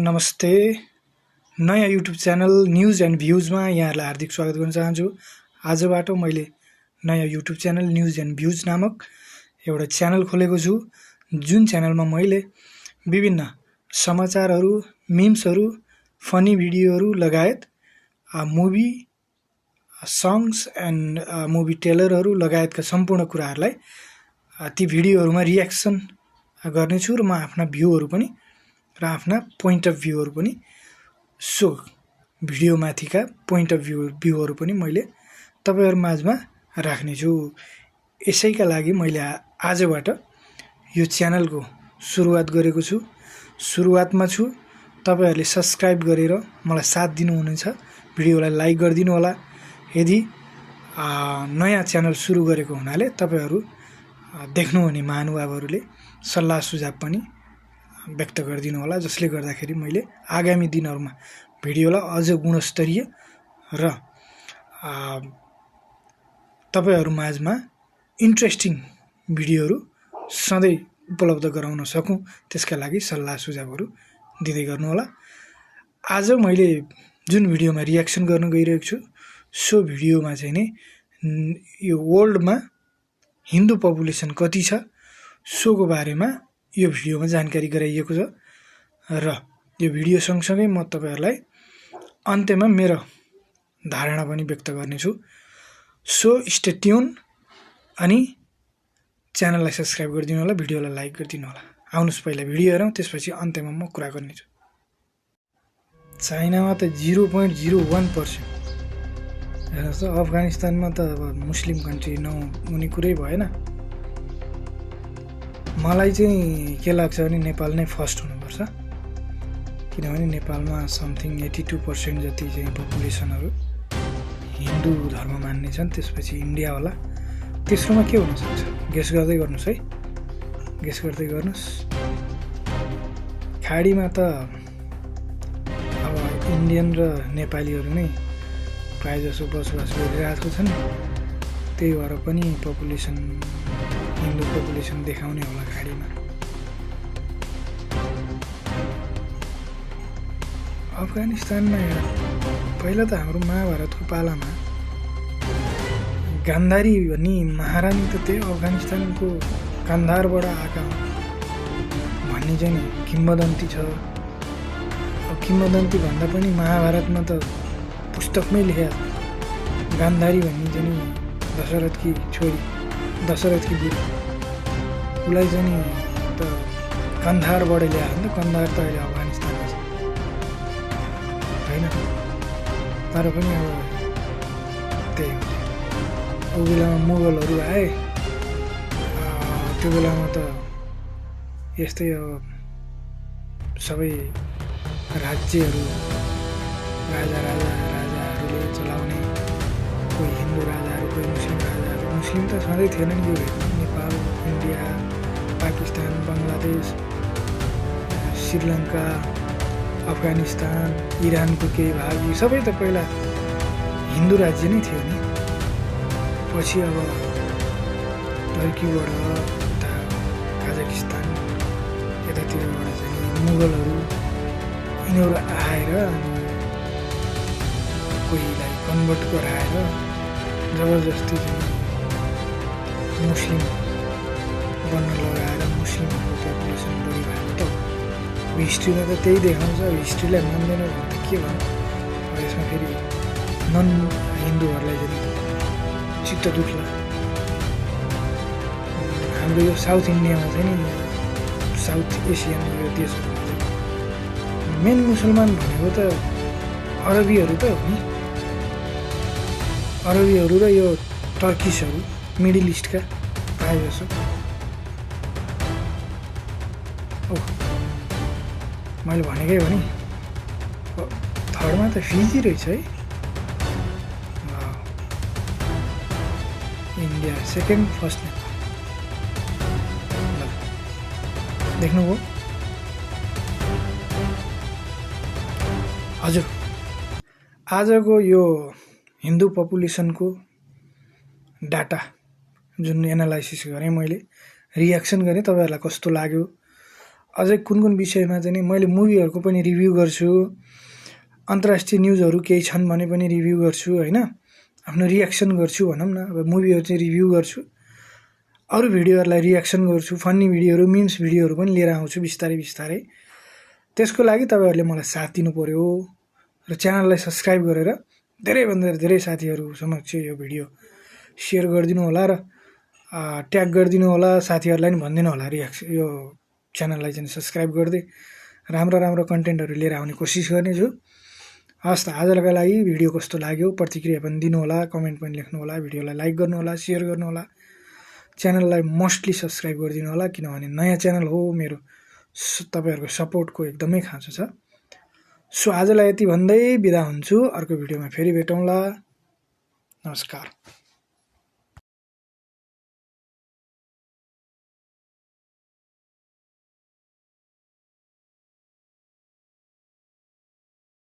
नमस्ते। नयाँ YouTube channel news and भ्युजमा यहाँहरूलाई हार्दिक स्वागत गर्न चाहन्छु। आजबाट मैले नयाँ YouTube channel news and views नामक एउटा च्यानल खोलेको छु, जुन च्यानलमा मैले विभिन्न समाचारहरू, मिम्सहरू, फनी भिडियोहरू लगायत मुभी, सङ्ग्स एन्ड मुभी टेलरहरू लगायतका सम्पूर्ण कुराहरूलाई ती भिडियोहरूमा रियाक्सन गर्नेछु र म आफ्ना भ्यूहरू पनि र आफ्ना पोइन्ट अफ भ्यूहरू पनि सो भिडियोमाथिका पोइन्ट अफ भ्यूहरू पनि मैले तपाईहरु माझमा राख्नेछु। यसैका लागि मैले आजबाट यो च्यानलको सुरुवात गरेको छु। सुरुवातमा छु। तपाईहरुले सब्स्क्राइब गरेर मलाई साथ दिनुहुनेछ। भिडियोलाई लाइक गरिदिनु होला। यदि नयाँ च्यानल सुरु गरेको हुनाले तपाईहरु देख्नुहुने महानुभावहरूले सल्लाह सुझाव पनि व्यक्त गरिदिनु होला, जसले गर्दाखेरि मैले आगामी दिनहरुमा भिडियोलाई अझ गुणस्तरीय र तपाईहरु माझमा इन्ट्रेस्टिङ भिडियोहरू सधैं उपलब्ध गराउन सकौं, त्यसका लागि सल्लाह सुझावहरू दिँदै गर्नु होला। आज मैले जुन भिडियोमा रियाक्सन गर्न गइरहेको छु, सो भिडियोमा चाहिँ नि यो वर्ल्डमा हिन्दू पपुलेसन कति छ सोको बारेमा यो भिडियोमा जानकारी गराइएको छ र यो भिडियो सँगसँगै म तपाईहरुलाई अन्त्यमा मेरो धारणा पनि व्यक्त गर्नेछु। सो स्टे ट्युन अनि च्यानललाई सब्स्क्राइब गरिदिनु होला, भिडियोलाई लाइक गरिदिनु होला। आउनुस् पहिला भिडियो हेरौं, त्यसपछि अन्त्यमा म कुरा गर्नेछु। चाइनामा त 0.01%, हेर्नुस् त अफगानिस्तानमा त अब मुस्लिम कन्ट्री नहुने कुरै भएन। मलाई चाहिँ के लाग्छ भने नेपाल नै फर्स्ट हुनुपर्छ, किनभने नेपालमा समथिङ 82% जति चाहिँ पपुलेसनहरु हिन्दू धर्म मान्ने छन्। त्यसपछि इन्डिया होला, तेस्रोमा के हुन सक्छ? गेस गर्दै गर्नुस् है, गेस गर्दै गर्नुस्। खाडीमा त अब इन्डियन र नेपालीहरु नै प्राय जसो बसोबास गरिरहेको छन्, त्यही भएर पनि पपुलेसन हिन्दू पपुलेसन देखाउने होला खाडीमा। अफगानिस्तानमा पहिला त हाम्रो महाभारतको पालामा गान्धारी भन्ने महारानी त त्यही अफगानिस्तानको कान्धारबाट आएका भन्ने चाहिँ किम्वदन्ती छ। किम्वदन्ती भन्दा पनि महाभारतमा त पुस्तकमै लेख्या गान्धारी भन्ने चाहिँ दशरथकी छोरी, दशरथकी बुढी, उसलाई चाहिँ त कन्धारबाट ल्याएर नि त, कन्धार त अहिले अफगानिस्तानमा छ हैन, तर पनि अब त्यही हो। त्यो बेलामा मुगलहरू आए, त्यो बेलामा त यस्तै अब सबै राज्यहरू राजाहरूले चलाउने, कोही हिन्दू राजाहरू, कोही मुस्लिम राजाहरू। मुस्लिम त सधैँ थिएनन्, यो नेपाल, इन्डिया, पाकिस्तान, बङ्गलादेश, श्रीलङ्का, अफगानिस्तान, इरानको केही भाग, यी सबै त पहिला हिन्दू राज्य नै थियो नि। पछि अब टर्कीबाट, यता कजाकिस्तान, यतातिरबाट चाहिँ मुगलहरू यिनीहरू आएर अनि कोहीलाई कन्भर्ट गराएर जबरजस्ती मुस्लिम बन्न लगाएर मुस्लिमहरूको पपुलेसन बढी भएको त हिस्ट्रीमा त त्यही देखाउँछ। हिस्ट्रीलाई मान्दैन भने त के भन्नु। यसमा फेरि नन हिन्दूहरूलाई चाहिँ चित्त दुख्ला। हाम्रो यो साउथ इन्डियामा चाहिँ नि, साउथ एसियन यो देशहरूमा चाहिँ मेन मुसलमान भनेको त अरबीहरू त हो नि। अरबीहरू र यो टर्किसहरू, मिडल इस्टका प्रायः जसो। मैले भनेकै हो नि, थर्डमा त फिजी रहेछ है, इन्डिया सेकेन्ड, फर्स्ट नेपाल। देख्नुभयो हजुर। आजको यो हिन्दू पपुलेसनको डाटा जुन एनालाइसिस गरेँ मैले, रियाक्सन गरेँ, तपाईहरुलाई कस्तो लाग्यो अझै कुन कुन विषयमा चाहिँ मैले मुभीहरूको पनि रिभ्यू गर्छु, अन्तर्राष्ट्रिय न्युजहरू केही छन् भने पनि रिभ्यू गर्छु होइन, आफ्नो रियाक्सन गर्छु भनौँ न। अब मुभीहरू चाहिँ रिभ्यू गर्छु, अरू भिडियोहरूलाई रियाक्सन गर्छु, फन्नी भिडियोहरू, मिम्स भिडियोहरू पनि लिएर आउँछु बिस्तारै बिस्तारै। त्यसको लागि तपाईँहरूले मलाई साथ दिनु पर्यो र च्यानललाई सब्सक्राइब गरेर धेरैभन्दा धेरै साथीहरू समक्ष यो भिडियो सेयर गरिदिनु होला र ट्याग गरिदिनु होला, साथीहरूलाई पनि भनिदिनु होला यो च्यानललाई चाहिँ सब्सक्राइब गर्दै राम्रो राम्रो कन्टेन्टहरू लिएर आउने कोसिस गर्नेछु। हस् त, आजका लागि भिडियो कस्तो लाग्यो प्रतिक्रिया पनि दिनु होला, कमेन्ट पनि लेख्नु होला, भिडियोलाई लाइक गर्नु होला, सेयर गर्नु होला, च्यानललाई मोस्टली सब्सक्राइब गरिदिनु होला किनभने नयाँ च्यानल हो मेरो, तपाईँहरूको सपोर्टको एकदमै खाँचो छ। सो आजलाई यति भन्दै बिदा हुन्छु, अर्को भिडियोमा फेरि भेटौँला। नमस्कार।